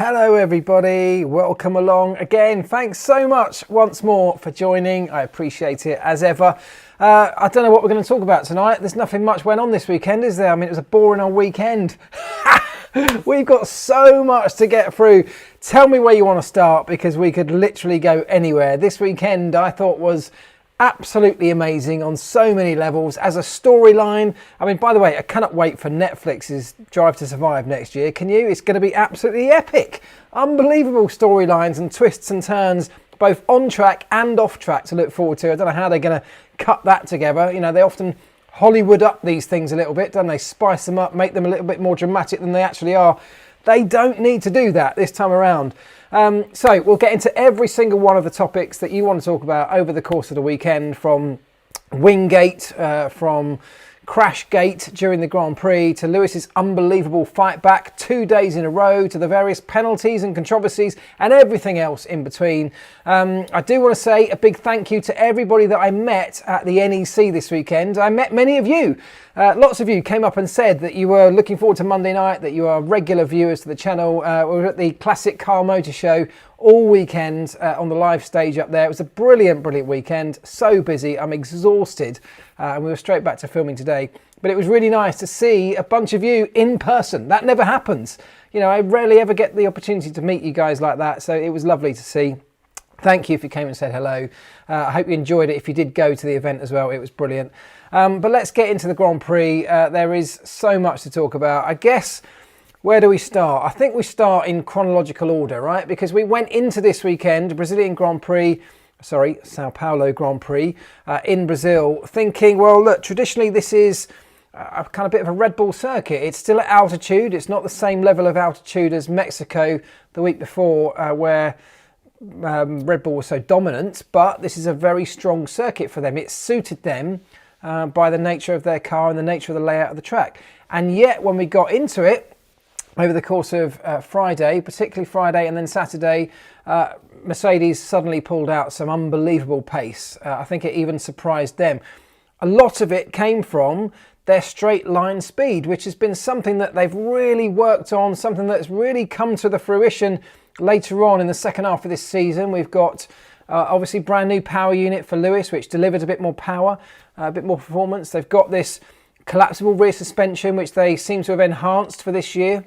Hello everybody, welcome along again. Thanks so much once more for joining. I appreciate it as ever. I don't know what we're going to talk about tonight. There's nothing much went on this weekend, is there? I mean, it was a boring old weekend. We've got so much to get through. Tell me where you want to start, because we could literally go anywhere. This weekend I thought was absolutely amazing on so many levels. As a storyline, I mean, by the way, I cannot wait for Netflix's Drive to Survive next year. Can you? It's going to be absolutely epic. Unbelievable storylines and twists and turns, both on track and off track, to look forward to. I don't know how they're going to cut that together. You know, they often Hollywood up these things a little bit, don't they? Spice them up, make them a little bit more dramatic than they actually are. They don't need to do that this time around. So we'll get into every single one of the topics that you want to talk about over the course of the weekend, from Wingate, from Crashgate during the Grand Prix, to Lewis's unbelievable fight back 2 days in a row, to the various penalties and controversies and everything else in between. I do want to say a big thank you to everybody that I met at the NEC this weekend. I met many of you. Lots of you came up and said that you were looking forward to Monday night, that you are regular viewers to the channel. We were at the Classic Car Motor Show all weekend on the live stage up there. It was a brilliant weekend. So busy, I'm exhausted. And we were straight back to filming today. But it was really nice to see a bunch of you in person. That never happens. You know, I rarely ever get the opportunity to meet you guys like that. So it was lovely to see. Thank you if you came and said hello. I hope you enjoyed it. If you did go to the event as well, it was brilliant. But let's get into the Grand Prix. There is so much to talk about. I guess, where do we start? I think we start in chronological order, right? Because we went into this weekend, Brazilian Grand Prix, Sao Paulo Grand Prix in Brazil, thinking, well, look, traditionally this is a kind of bit of a Red Bull circuit. It's still at altitude. It's not the same level of altitude as Mexico the week before, where Red Bull was so dominant, but this is a very strong circuit for them. It suited them by the nature of their car and the nature of the layout of the track. And yet when we got into it over the course of Friday, particularly Friday and then Saturday, Mercedes suddenly pulled out some unbelievable pace. I think it even surprised them. A lot of it came from their straight line speed, which has been something that they've really worked on, something that's really come to the fruition later on in the second half of this season. We've got obviously brand new power unit for Lewis, which delivered a bit more power, a bit more performance. They've got this collapsible rear suspension, which they seem to have enhanced for this year,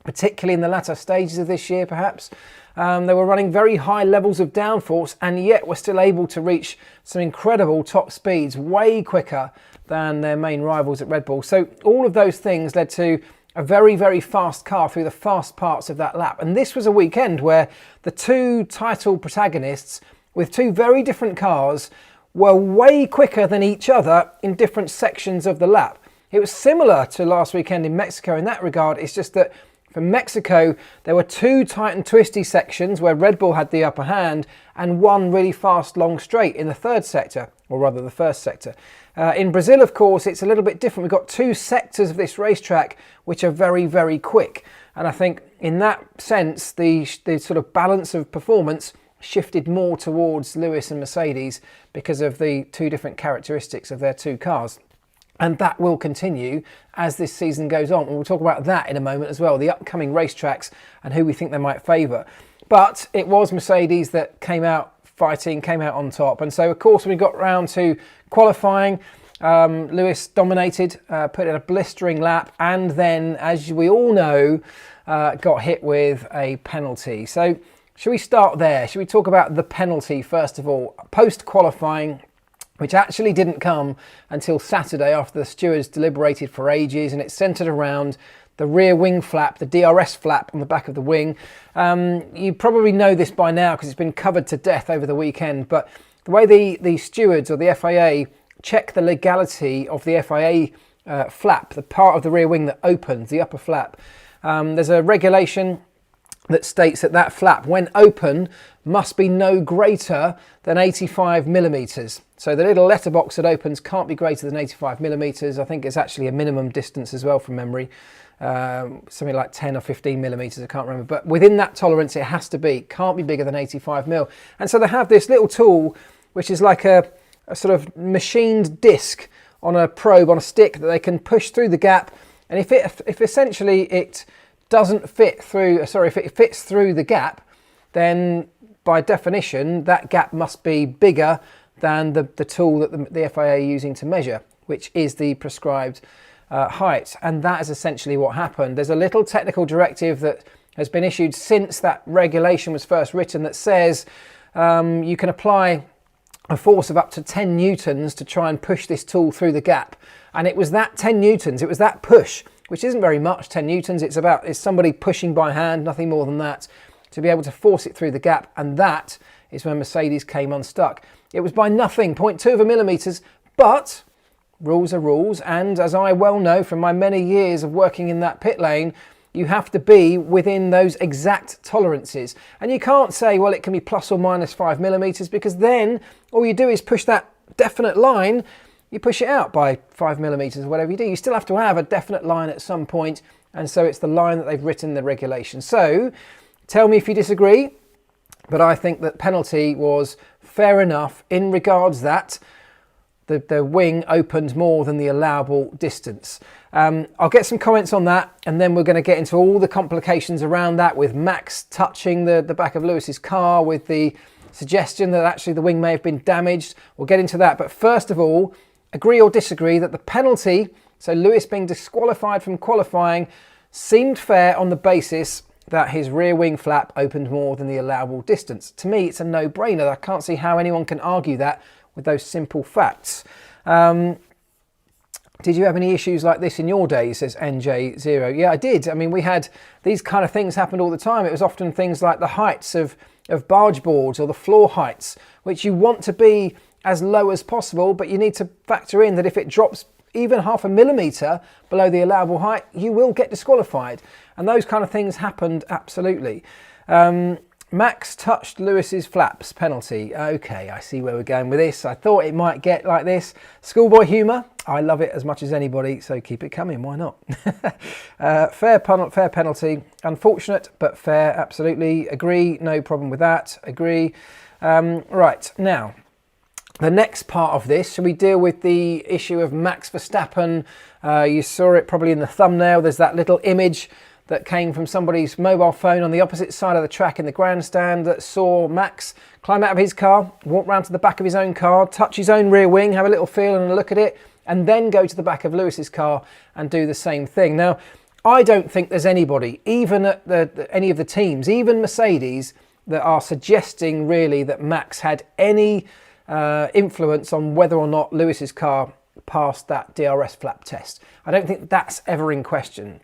particularly in the latter stages of this year, perhaps. They were running very high levels of downforce, and yet were still able to reach some incredible top speeds, way quicker than their main rivals at Red Bull. So all of those things led to a very, very fast car through the fast parts of that lap. And this was a weekend where the two title protagonists, with two very different cars, were way quicker than each other in different sections of the lap. It was similar to last weekend in Mexico in that regard. It's just that for Mexico, there were two tight and twisty sections where Red Bull had the upper hand, and one really fast long straight in the third sector, or rather the first sector. In Brazil, of course, it's a little bit different. We've got two sectors of this racetrack which are very, very quick. And I think in that sense, the sort of balance of performance shifted more towards Lewis and Mercedes because of the two different characteristics of their two cars. And that will continue as this season goes on. And we'll talk about that in a moment as well, the upcoming racetracks and who we think they might favour. But it was Mercedes that came out fighting, came out on top. And so, of course, when we got round to qualifying, Lewis dominated, put in a blistering lap, and then, as we all know, got hit with a penalty. So should we start there? Should we talk about the penalty first of all? Post-qualifying, which actually didn't come until Saturday after the stewards deliberated for ages, and it centred around the rear wing flap, the DRS flap on the back of the wing. You probably know this by now because it's been covered to death over the weekend, but the way the stewards or the FIA check the legality of the FIA flap, the part of the rear wing that opens, the upper flap, there's a regulation that states that that flap, when open, must be no greater than 85 millimetres. So the little letterbox that opens can't be greater than 85 millimetres. I think it's actually a minimum distance as well from memory. Something like 10 or 15 millimetres, I can't remember. But within that tolerance, it has to be. Can't be bigger than 85 mil. And so they have this little tool, which is like a sort of machined disc on a probe, on a stick, that they can push through the gap. And if essentially it doesn't fit through, if it fits through the gap, then by definition, that gap must be bigger than the tool that the FIA are using to measure, which is the prescribed height. And that is essentially what happened. There's a little technical directive that has been issued since that regulation was first written that says you can apply a force of up to 10 newtons to try and push this tool through the gap. And it was that 10 newtons, it was that push, which isn't very much, 10 newtons. It's somebody pushing by hand, nothing more than that, to be able to force it through the gap. And that is when Mercedes came unstuck. It was by nothing, 0.2 of a millimetres, but rules are rules. And as I well know from my many years of working in that pit lane, you have to be within those exact tolerances. And you can't say, well, it can be plus or minus 5 millimetres, because then all you do is push that definite line, you push it out by 5 millimetres or whatever you do. You still have to have a definite line at some point, and so it's the line that they've written in the regulation. So tell me if you disagree, but I think that penalty was fair enough in regards that the wing opened more than the allowable distance. I'll get some comments on that, and then we're going to get into all the complications around that, with Max touching the back of Lewis's car, with the suggestion that actually the wing may have been damaged. We'll get into that, but first of all, agree or disagree that the penalty, so Lewis being disqualified from qualifying, seemed fair on the basis that his rear wing flap opened more than the allowable distance. To me, it's a no-brainer. I can't see how anyone can argue that with those simple facts. Did you have any issues like this in your days, says NJ0? Yeah, I did. I mean, we had these kind of things happened all the time. It was often things like the heights of barge boards or the floor heights, which you want to be as low as possible, but you need to factor in that if it drops even half a millimetre below the allowable height, you will get disqualified. And those kind of things happened, absolutely. Max touched Lewis's flaps, penalty. Okay, I see where we're going with this. I thought it might get like this. Schoolboy humour, I love it as much as anybody, so keep it coming, why not? Fair penalty. Unfortunate, but fair, absolutely. Agree, no problem with that. Agree. Right, now, the next part of this, shall we deal with the issue of Max Verstappen? You saw it probably in the thumbnail. There's that little image that came from somebody's mobile phone on the opposite side of the track in the grandstand that saw Max climb out of his car, walk round to the back of his own car, touch his own rear wing, have a little feel and a look at it, and then go to the back of Lewis's car and do the same thing. Now, I don't think there's anybody, even at any of the teams, even Mercedes, that are suggesting really that Max had any influence on whether or not Lewis's car passed that DRS flap test. I don't think that's ever in question.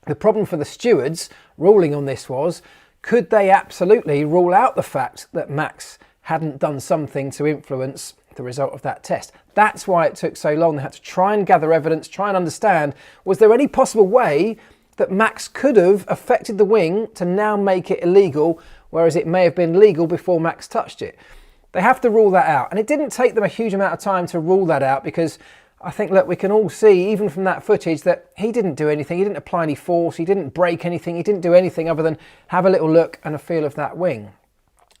The problem for the stewards ruling on this was, could they absolutely rule out the fact that Max hadn't done something to influence the result of that test? That's why it took so long. They had to try and gather evidence, try and understand, was there any possible way that Max could have affected the wing to now make it illegal, whereas it may have been legal before Max touched it? They have to rule that out. And it didn't take them a huge amount of time to rule that out, because I think, look, we can all see, even from that footage, that he didn't do anything. He didn't apply any force. He didn't break anything. He didn't do anything other than have a little look and a feel of that wing.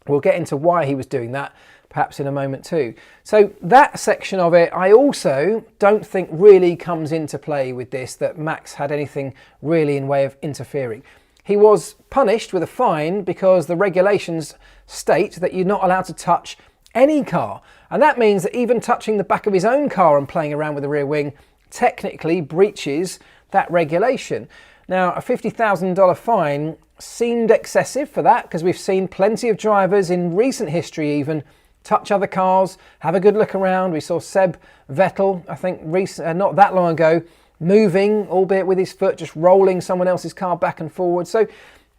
We'll get into why he was doing that, perhaps in a moment too. So that section of it, I also don't think really comes into play with this, that Max had anything really in way of interfering. He was punished with a fine because the regulations state that you're not allowed to touch any car. And that means that even touching the back of his own car and playing around with the rear wing technically breaches that regulation. Now, a $50,000 fine seemed excessive for that, because we've seen plenty of drivers in recent history even touch other cars, have a good look around. We saw Seb Vettel, I think not that long ago, moving, albeit with his foot, just rolling someone else's car back and forward. So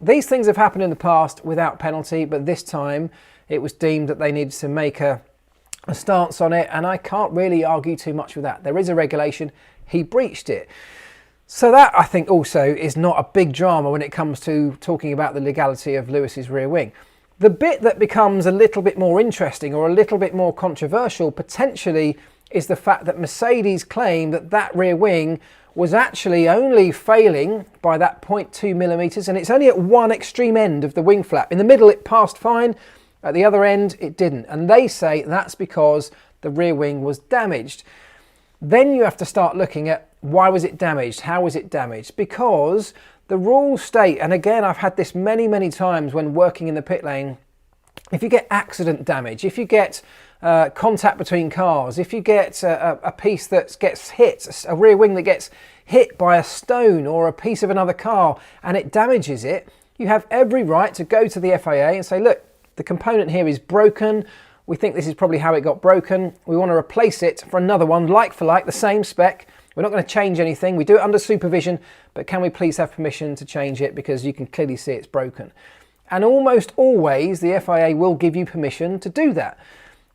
these things have happened in the past without penalty, but this time it was deemed that they needed to make a stance on it, and I can't really argue too much with that. There is a regulation, he breached it. So that, I think, also is not a big drama when it comes to talking about the legality of Lewis's rear wing. The bit that becomes a little bit more interesting or a little bit more controversial potentially is the fact that Mercedes claim that that rear wing was actually only failing by that 0.2 millimetres, and it's only at one extreme end of the wing flap. In the middle it passed fine, at the other end it didn't, and they say that's because the rear wing was damaged. Then you have to start looking at, why was it damaged? How was it damaged? Because the rules state, and again, I've had this many times when working in the pit lane, if you get accident damage, if you get contact between cars, if you get a piece that gets hit, a rear wing that gets hit by a stone or a piece of another car and it damages it, you have every right to go to the FIA and say, look, the component here is broken. We think this is probably how it got broken. We want to replace it for another one, like for like, the same spec. We're not going to change anything. We do it under supervision, but can we please have permission to change it because you can clearly see it's broken. And almost always the FIA will give you permission to do that.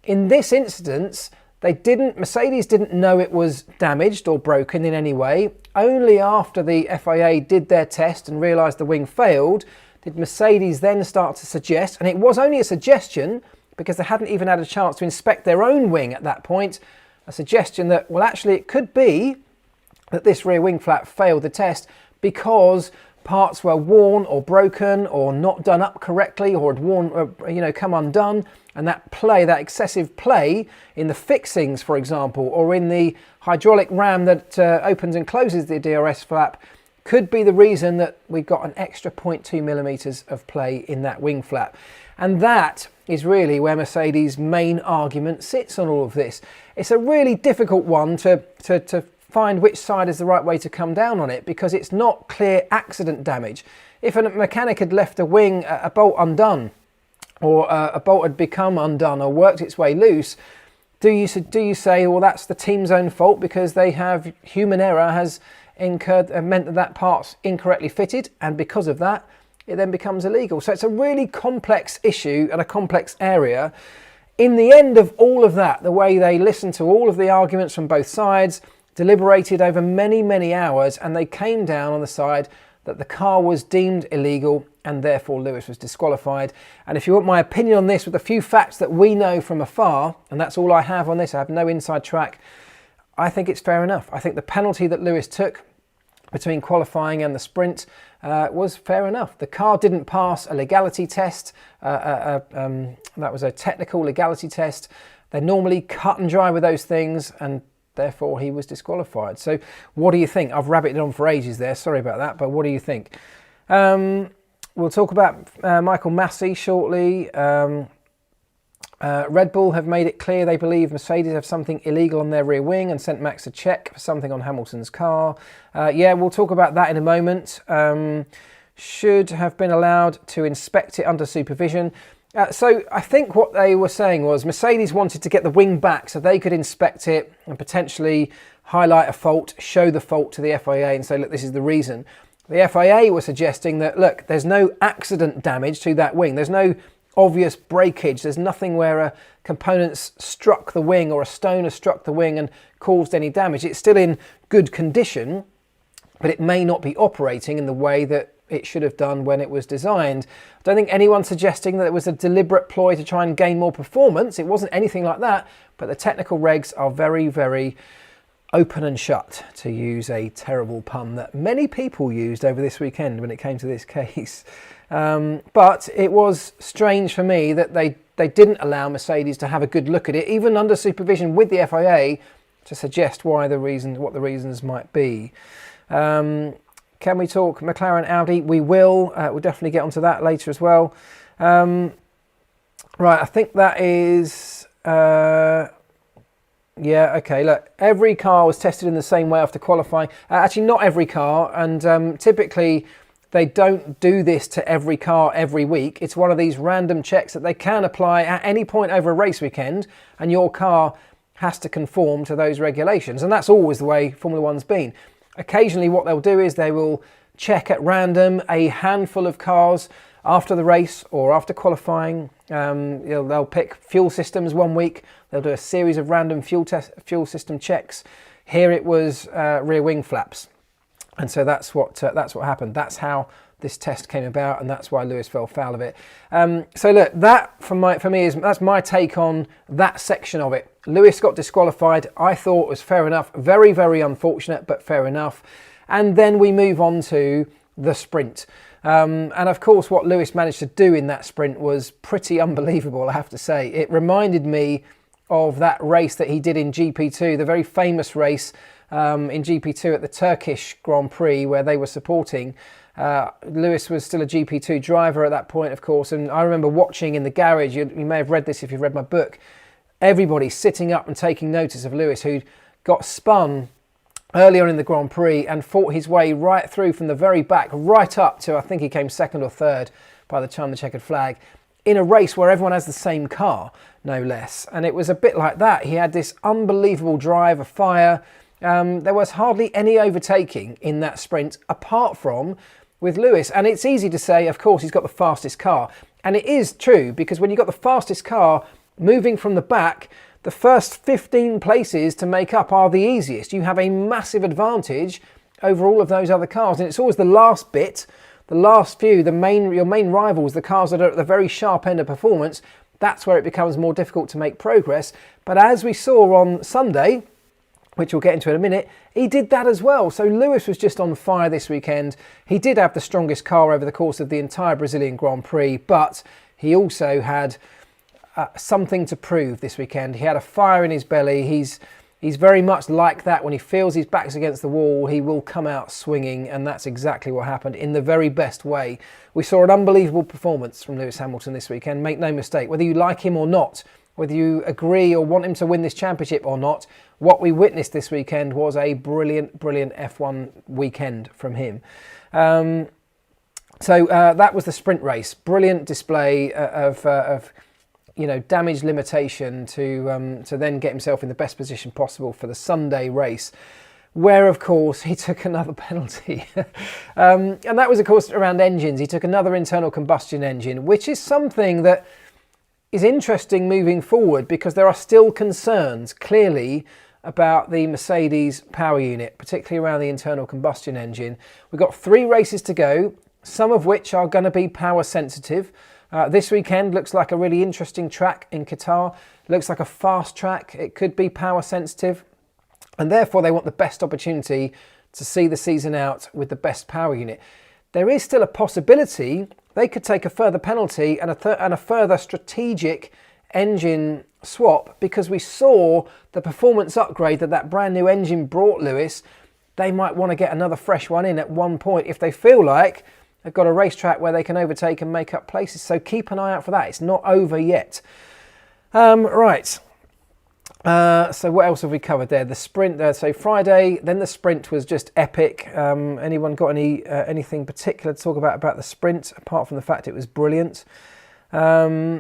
In this instance, Mercedes didn't know it was damaged or broken in any way. Only after the FIA did their test and realised the wing failed, did Mercedes then start to suggest, and it was only a suggestion because they hadn't even had a chance to inspect their own wing at that point, a suggestion that, well, actually it could be that this rear wing flap failed the test because parts were worn or broken or not done up correctly or had worn, come undone, and that excessive play in the fixings, for example, or in the hydraulic ram that opens and closes the DRS flap, could be the reason that we've got an extra 0.2 millimeters of play in that wing flap. And that is really where Mercedes' main argument sits on all of this. It's a really difficult one to find which side is the right way to come down on it, because it's not clear accident damage. If a mechanic had left a wing, a bolt undone, or a bolt had become undone or worked its way loose, do you say, well, that's the team's own fault because they have human error has meant that part's incorrectly fitted, and because of that it then becomes illegal? So it's a really complex issue and a complex area. In the end of all of that, the way they listened to all of the arguments from both sides, deliberated over many hours, and they came down on the side that the car was deemed illegal and therefore Lewis was disqualified. And if you want my opinion on this with a few facts that we know from afar, and that's all I have on this, I have no inside track, I think it's fair enough. I think the penalty that Lewis took between qualifying and the sprint was fair enough. The car didn't pass a legality test, that was a technical legality test. They're normally cut and dry with those things, and therefore he was disqualified. So what do you think? I've rabbited on for ages there, sorry about that, but what do you think? We'll talk about Michael Massey shortly. Red Bull have made it clear they believe Mercedes have something illegal on their rear wing and sent Max a check for something on Hamilton's car. We'll talk about that in a moment. Should have been allowed to inspect it under supervision. So I think what they were saying was Mercedes wanted to get the wing back so they could inspect it and potentially highlight a fault, show the fault to the FIA and say, look, this is the reason. The FIA were suggesting that, look, there's no accident damage to that wing. There's no obvious breakage. There's nothing where a component's struck the wing or a stone has struck the wing and caused any damage. It's still in good condition, but it may not be operating in the way that it should have done when it was designed. I don't think anyone's suggesting that it was a deliberate ploy to try and gain more performance. It wasn't anything like that, but the technical regs are very open and shut, to use a terrible pun that many people used over this weekend when it came to this case. But it was strange for me that they didn't allow Mercedes to have a good look at it, even under supervision with the FIA, to suggest what the reasons might be. Can we talk McLaren Audi? We will. We'll definitely get onto that later as well. Right, I think that is... okay, look, every car was tested in the same way after qualifying. Actually, not every car, and typically they don't do this to every car every week. It's one of these random checks that they can apply at any point over a race weekend, and your car has to conform to those regulations. And that's always the way Formula One's been. Occasionally what they'll do is they will check at random a handful of cars after the race or after qualifying. They'll pick fuel systems one week. They'll do a series of random fuel system checks. Here it was rear wing flaps. And so that's what happened. That's how this test came about, and that's why Lewis fell foul of it. So look, that for me that's my take on that section of it. Lewis got disqualified. I thought was fair enough. Very unfortunate, but fair enough. And then we move on to the sprint. And of course, what Lewis managed to do in that sprint was pretty unbelievable, I have to say. It reminded me of that race that he did in GP2, the very famous race in GP2 at the Turkish Grand Prix, where they were supporting Lewis was still a GP2 driver at that point, of course, and I remember watching in the garage, you may have read this if you've read my book, everybody sitting up and taking notice of Lewis, who'd got spun earlier in the Grand Prix and fought his way right through from the very back, right up to, I think he came second or third by the time the checkered flag, in a race where everyone has the same car, no less. And it was a bit like that. He had this unbelievable drive, a fire. There was hardly any overtaking in that sprint, apart from with Lewis. And it's easy to say, of course, he's got the fastest car. And it is true, because when you've got the fastest car moving from the back, the first 15 places to make up are the easiest. You have a massive advantage over all of those other cars. And it's always the last bit, the last few, your main rivals, the cars that are at the very sharp end of performance, that's where it becomes more difficult to make progress. But as we saw on Sunday, which we'll get into in a minute, he did that as well. So Lewis was just on fire this weekend. He did have the strongest car over the course of the entire Brazilian Grand Prix, but he also had something to prove this weekend. He had a fire in his belly. He's very much like that. When he feels his back's against the wall, he will come out swinging, and that's exactly what happened in the very best way. We saw an unbelievable performance from Lewis Hamilton this weekend. Make no mistake, whether you like him or not, whether you agree or want him to win this championship or not, what we witnessed this weekend was a brilliant, brilliant F1 weekend from him. So that was the sprint race. Brilliant display of damage limitation to then get himself in the best position possible for the Sunday race, where, of course, he took another penalty. And that was, of course, around engines. He took another internal combustion engine, which is something that is interesting moving forward, because there are still concerns, clearly, about the Mercedes power unit, particularly around the internal combustion engine. We've got 3 races to go, some of which are going to be power sensitive. This weekend looks like a really interesting track in Qatar. Looks like a fast track. It could be power sensitive. And therefore, they want the best opportunity to see the season out with the best power unit. There is still a possibility they could take a further penalty and a further strategic engine swap, because we saw the performance upgrade that brand new engine brought Lewis. They might want to get another fresh one in at one point if they feel like they've got a racetrack where they can overtake and make up places. So keep an eye out for that. It's not over yet. Right. So what else have we covered there? The sprint. So Friday, then the sprint was just epic. Anyone got anything particular to talk about the sprint, apart from the fact it was brilliant? Yeah,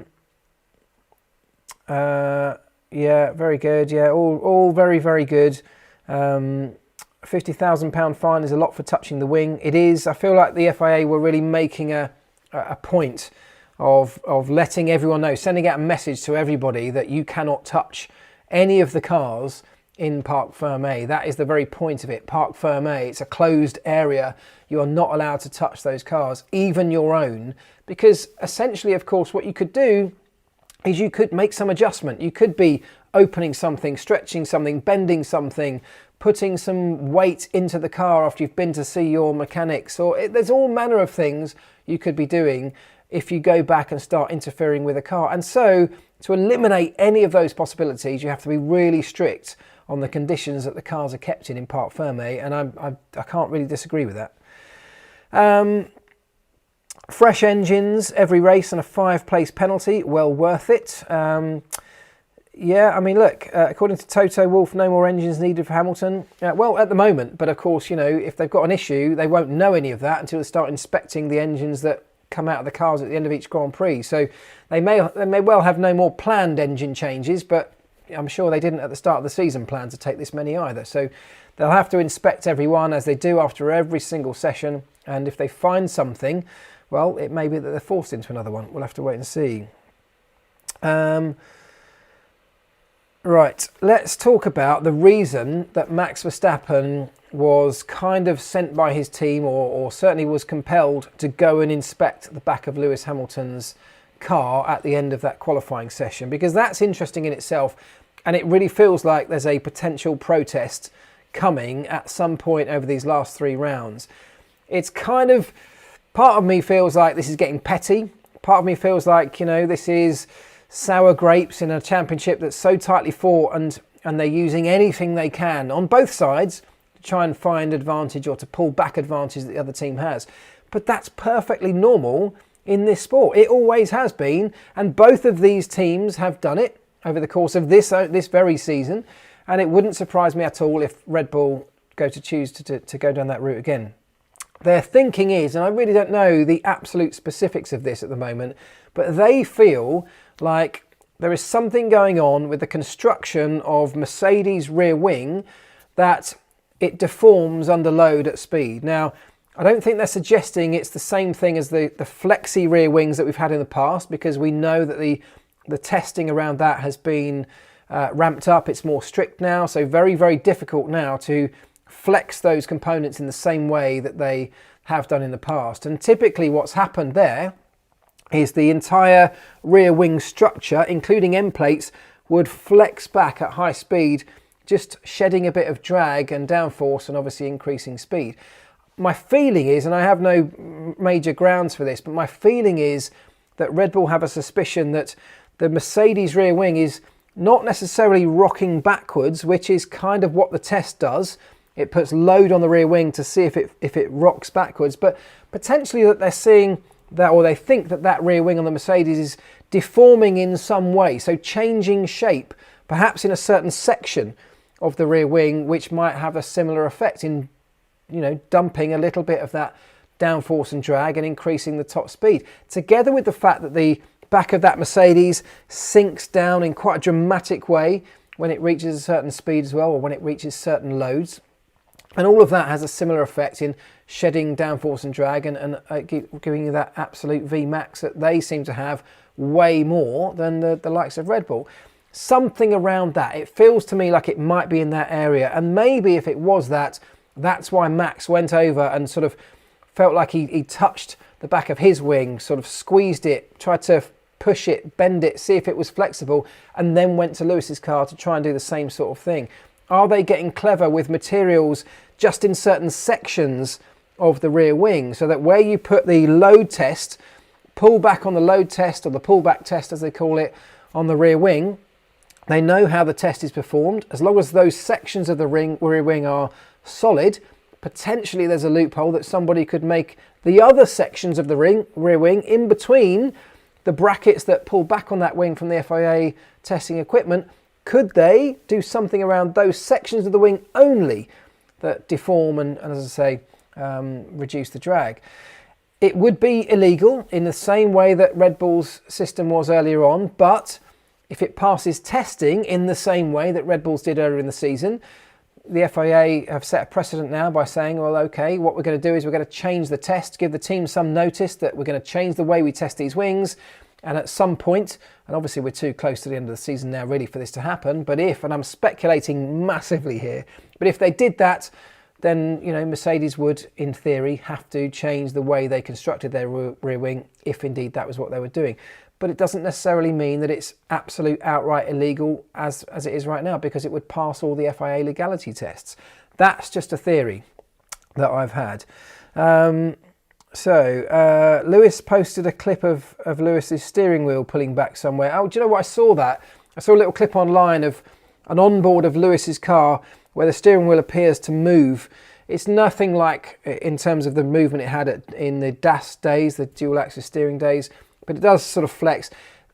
very good. Yeah, all very, very good. £50,000 fine is a lot for touching the wing. It is. I feel like the FIA were really making a point of letting everyone know, sending out a message to everybody that you cannot touch any of the cars in Parc Fermé. That is the very point of it. Parc Fermé, it's a closed area. You are not allowed to touch those cars, even your own, because essentially, of course, what you could do is you could make some adjustment. You could be opening something, stretching something, bending something, putting some weight into the car after you've been to see your mechanics, or there's all manner of things you could be doing if you go back and start interfering with a car. And so to eliminate any of those possibilities, you have to be really strict on the conditions that the cars are kept in Parc Fermé, and I can't really disagree with that. Fresh engines every race and a 5-place penalty, well worth it. Yeah, I mean, look, according to Toto Wolff, no more engines needed for Hamilton. Well, at the moment, but of course, you know, if they've got an issue, they won't know any of that until they start inspecting the engines that come out of the cars at the end of each Grand Prix. So they may well have no more planned engine changes, but I'm sure they didn't at the start of the season plan to take this many either. So they'll have to inspect everyone, as they do after every single session. And if they find something, well, it may be that they're forced into another one. We'll have to wait and see. Right, let's talk about the reason that Max Verstappen was kind of sent by his team, or certainly was compelled to go and inspect the back of Lewis Hamilton's car at the end of that qualifying session, because that's interesting in itself, and it really feels like there's a potential protest coming at some point over these last 3 rounds. It's kind of, part of me feels like this is getting petty. Part of me feels like, you know, this is sour grapes in a championship that's so tightly fought, and they're using anything they can on both sides to try and find advantage or to pull back advantage that the other team has. but that's perfectly normal in this sport. It always has been, and both of these teams have done it over the course of this very season, and it wouldn't surprise me at all if Red Bull choose to go down that route again. Their thinking is, and I really don't know the absolute specifics of this at the moment, but they feel like there is something going on with the construction of Mercedes' rear wing that it deforms under load at speed. Now, I don't think they're suggesting it's the same thing as the flexi rear wings that we've had in the past, because we know that the testing around that has been ramped up. It's more strict now, so very, very difficult now to flex those components in the same way that they have done in the past. And typically what's happened there is the entire rear wing structure, including end plates, would flex back at high speed, just shedding a bit of drag and downforce and obviously increasing speed. My feeling is, and I have no major grounds for this, but my feeling is that Red Bull have a suspicion that the Mercedes rear wing is not necessarily rocking backwards, which is kind of what the test does. It puts load on the rear wing to see if it rocks backwards, but potentially that they're seeing that, or they think that rear wing on the Mercedes is deforming in some way, so changing shape, perhaps in a certain section of the rear wing, which might have a similar effect in, dumping a little bit of that downforce and drag and increasing the top speed, together with the fact that the back of that Mercedes sinks down in quite a dramatic way when it reaches a certain speed as well, or when it reaches certain loads. And all of that has a similar effect in shedding downforce and drag and giving you that absolute VMAX that they seem to have way more than the likes of Red Bull. Something around that. It feels to me like it might be in that area. And maybe if it was that, that's why Max went over and sort of felt like he touched the back of his wing, sort of squeezed it, tried to push it, bend it, see if it was flexible, and then went to Lewis's car to try and do the same sort of thing. Are they getting clever with materials just in certain sections of the rear wing, so that where you put the load test, pull back on the load test, or the pullback test as they call it, on the rear wing, they know how the test is performed. As long as those sections of the rear wing are solid, potentially there's a loophole that somebody could make the other sections of the rear wing in between the brackets that pull back on that wing from the FIA testing equipment. Could they do something around those sections of the wing only that deform and as I say, reduce the drag? It would be illegal in the same way that Red Bull's system was earlier on, but if it passes testing in the same way that Red Bull's did earlier in the season, the FIA have set a precedent now by saying, well, okay, what we're going to do is we're going to change the test, give the team some notice that we're going to change the way we test these wings. And at some point, and obviously we're too close to the end of the season now really for this to happen, but if, and I'm speculating massively here, but if they did that, then, Mercedes would, in theory, have to change the way they constructed their rear wing, if indeed that was what they were doing. But it doesn't necessarily mean that it's absolute outright illegal as it is right now, because it would pass all the FIA legality tests. That's just a theory that I've had. Lewis posted a clip of Lewis's steering wheel pulling back somewhere. Oh, do you know what? I saw that. I saw a little clip online of an onboard of Lewis's car where the steering wheel appears to move. It's nothing like in terms of the movement it had in the DAS days, the dual axis steering days, but it does sort of flex.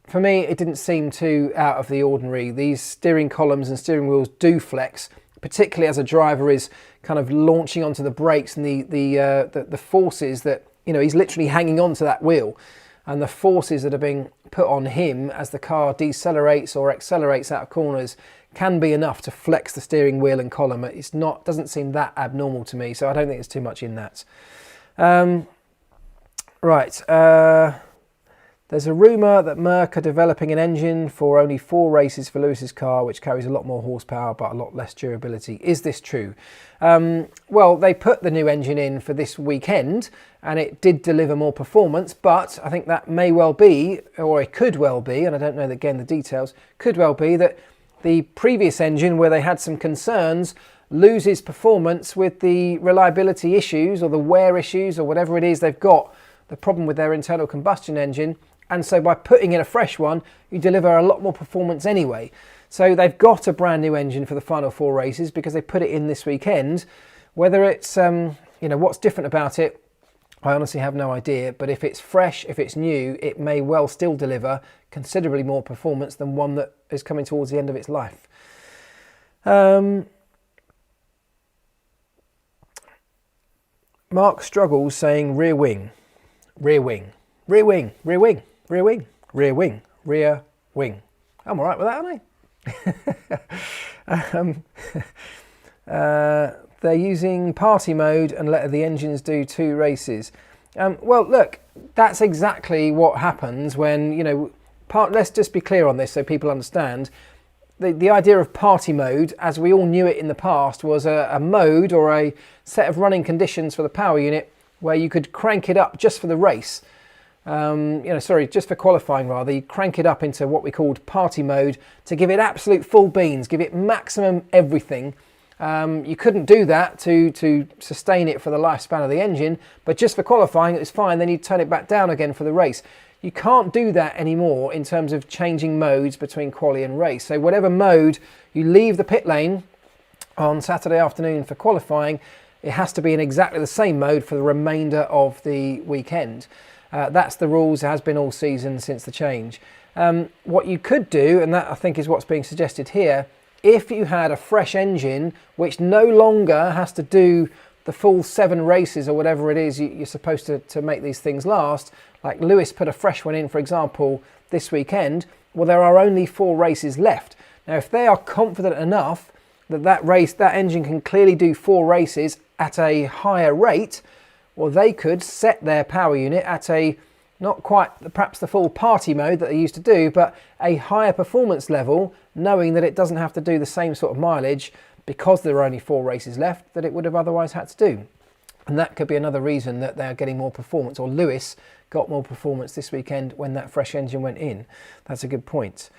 For me, it didn't seem too out of the ordinary. These steering columns and steering wheels do flex, particularly as a driver is kind of launching onto the brakes and the forces that, he's literally hanging on to that wheel, and the forces that are being put on him as the car decelerates or accelerates out of corners can be enough to flex the steering wheel and column. Doesn't seem that abnormal to me, so I don't think there's too much in that. There's a rumour that Marc are developing an engine for only 4 races for Lewis's car, which carries a lot more horsepower but a lot less durability. Is this true? Well, they put the new engine in for this weekend and it did deliver more performance, but I think that may well be, or it could well be, and I don't know again the details, could well be that the previous engine, where they had some concerns, loses performance with the reliability issues or the wear issues or whatever it is they've got, the problem with their internal combustion engine. And so by putting in a fresh one, you deliver a lot more performance anyway. So they've got a brand new engine for the final 4 races because they put it in this weekend. Whether it's, what's different about it, I honestly have no idea, but if it's fresh, if it's new, it may well still deliver considerably more performance than one that is coming towards the end of its life. Marc struggles saying rear wing, rear wing, rear wing, rear wing, rear wing, rear wing, rear wing. I'm all right with that, aren't I? They're using party mode and let the engines do 2 races. Well, look, that's exactly what happens when, you know, let's just be clear on this so people understand. The idea of party mode, as we all knew it in the past, was a mode or a set of running conditions for the power unit where you could crank it up just for the race. Just for qualifying rather, you crank it up into what we called party mode to give it absolute full beans, give it maximum everything. You couldn't do that to sustain it for the lifespan of the engine, but just for qualifying it was fine, then you'd turn it back down again for the race. You can't do that anymore in terms of changing modes between quali and race. So whatever mode you leave the pit lane on Saturday afternoon for qualifying, it has to be in exactly the same mode for the remainder of the weekend. That's the rules, it has been all season since the change. What you could do, and that I think is what's being suggested here, if you had a fresh engine which no longer has to do the full 7 races or whatever it is you're supposed to make these things last, like Lewis put a fresh one in, for example, this weekend, well, there are only 4 races left. Now, if they are confident enough that engine can clearly do 4 races at a higher rate, well, they could set their power unit at a, not quite perhaps the full party mode that they used to do, but a higher performance level, knowing that it doesn't have to do the same sort of mileage because there are only 4 races left that it would have otherwise had to do. And that could be another reason that they're getting more performance, or Lewis got more performance this weekend when that fresh engine went in. That's a good point.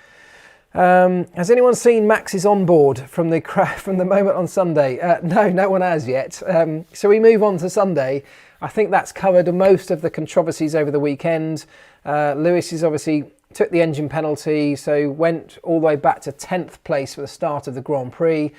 Has anyone seen Max's onboard from the moment on Sunday? No one has yet. So we move on to Sunday. I think that's covered most of the controversies over the weekend. Lewis is obviously took the engine penalty, so went all the way back to 10th place for the start of the Grand Prix,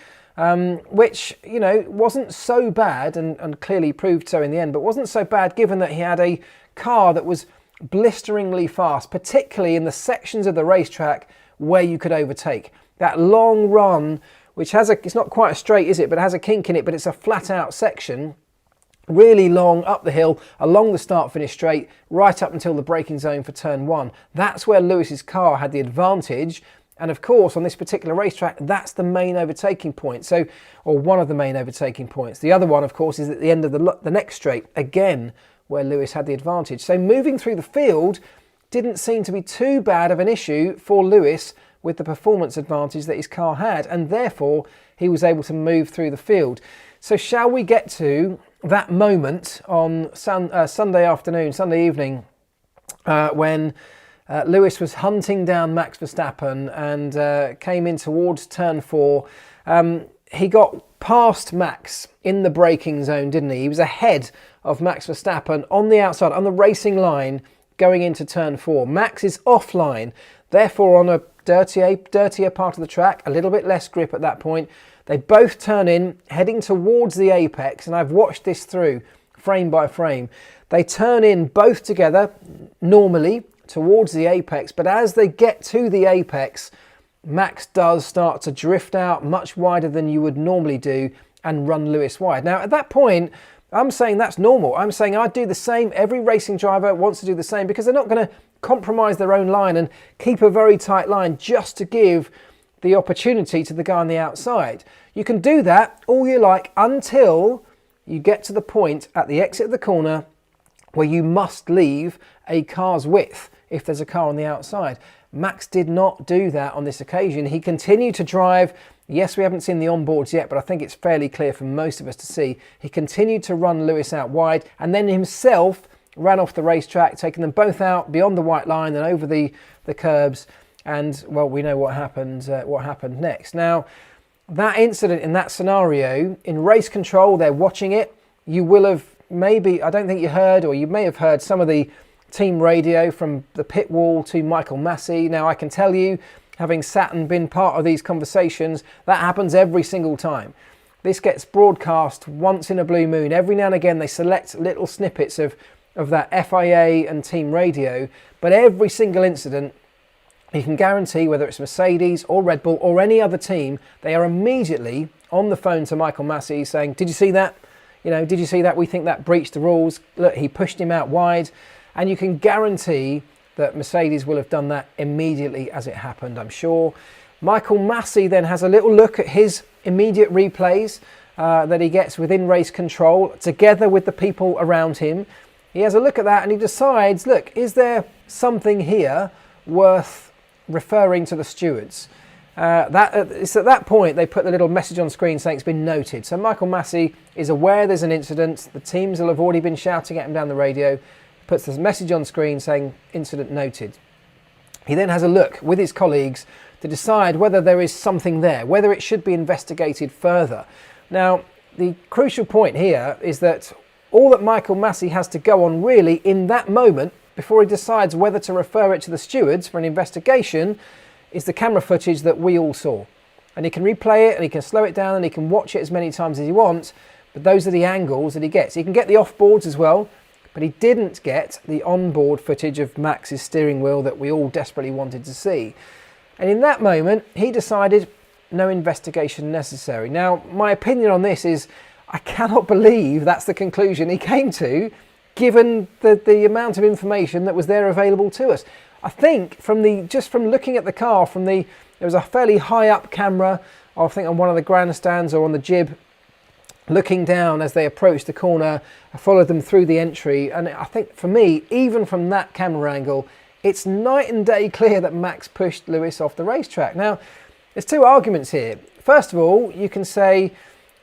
which, you know, wasn't so bad and clearly proved so in the end, but wasn't so bad given that he had a car that was blisteringly fast, particularly in the sections of the racetrack where you could overtake. That long run, which has it's not quite a straight, is it, but it has a kink in it, but it's a flat out section, really long up the hill, along the start-finish straight, right up until the braking zone for turn 1. That's where Lewis's car had the advantage. And of course, on this particular racetrack, that's the main overtaking point. So, or one of the main overtaking points. The other one, of course, is at the end of the next straight, again, where Lewis had the advantage. So moving through the field didn't seem to be too bad of an issue for Lewis with the performance advantage that his car had. And therefore, he was able to move through the field. So shall we get to that moment on Sunday evening, when Lewis was hunting down Max Verstappen and came in towards turn 4. He got past Max in the braking zone, didn't he? He was ahead of Max Verstappen on the outside, on the racing line, going into turn 4. Max is offline, therefore on a dirtier part of the track, a little bit less grip at that point. They both turn in, heading towards the apex, and I've watched this through frame by frame. They turn in both together, normally, towards the apex, but as they get to the apex, Max does start to drift out much wider than you would normally do and run Lewis wide. Now, at that point, I'm saying that's normal. I'm saying I'd do the same. Every racing driver wants to do the same because they're not going to compromise their own line and keep a very tight line just to give the opportunity to the guy on the outside. You can do that all you like until you get to the point at the exit of the corner where you must leave a car's width if there's a car on the outside. Max did not do that on this occasion. He continued to drive. Yes, we haven't seen the onboards yet, but I think it's fairly clear for most of us to see. He continued to run Lewis out wide and then himself ran off the racetrack, taking them both out beyond the white line and over the curbs. And, well, we know what happened next. Now, that incident in that scenario, in race control, they're watching it. You will have maybe, I don't think you heard, or you may have heard some of the team radio from the pit wall to Michael Massey. Now, I can tell you, having sat and been part of these conversations, that happens every single time. This gets broadcast once in a blue moon. Every now and again they select little snippets of that FIA and team radio, but every single incident, you can guarantee, whether it's Mercedes or Red Bull or any other team, they are immediately on the phone to Michael Masi saying, did you see that? Did you see that? We think that breached the rules. Look, he pushed him out wide. And you can guarantee that Mercedes will have done that immediately as it happened, I'm sure. Michael Masi then has a little look at his immediate replays that he gets within race control, together with the people around him. He has a look at that and he decides, look, is there something here worth referring to the stewards? It's at that point they put the little message on screen saying it's been noted. So Michael Masi is aware there's an incident. The teams will have already been shouting at him down the radio. Puts this message on screen saying incident noted. He then has a look with his colleagues to decide whether there is something there, whether it should be investigated further. Now, the crucial point here is that all that Michael Masi has to go on really in that moment before he decides whether to refer it to the stewards for an investigation is the camera footage that we all saw. And he can replay it and he can slow it down and he can watch it as many times as he wants, but those are the angles that he gets. He can get the off-boards as well, but he didn't get the onboard footage of Max's steering wheel that we all desperately wanted to see. And in that moment, he decided no investigation necessary. Now, my opinion on this is I cannot believe that's the conclusion he came to, given the amount of information that was there available to us. I think from looking at the car, there was a fairly high up camera, I think on one of the grandstands or on the jib, looking down as they approached the corner. I followed them through the entry, and I think for me, even from that camera angle, it's night and day clear that Max pushed Lewis off the racetrack. Now, there's two arguments here. First of all, you can say,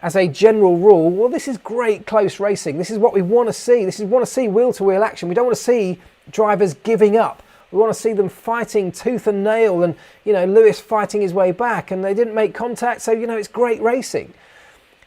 as a general rule, well, this is great close racing. This is what we want to see. We want to see wheel-to-wheel action. We don't want to see drivers giving up. We want to see them fighting tooth and nail and, Lewis fighting his way back, and they didn't make contact, so, it's great racing.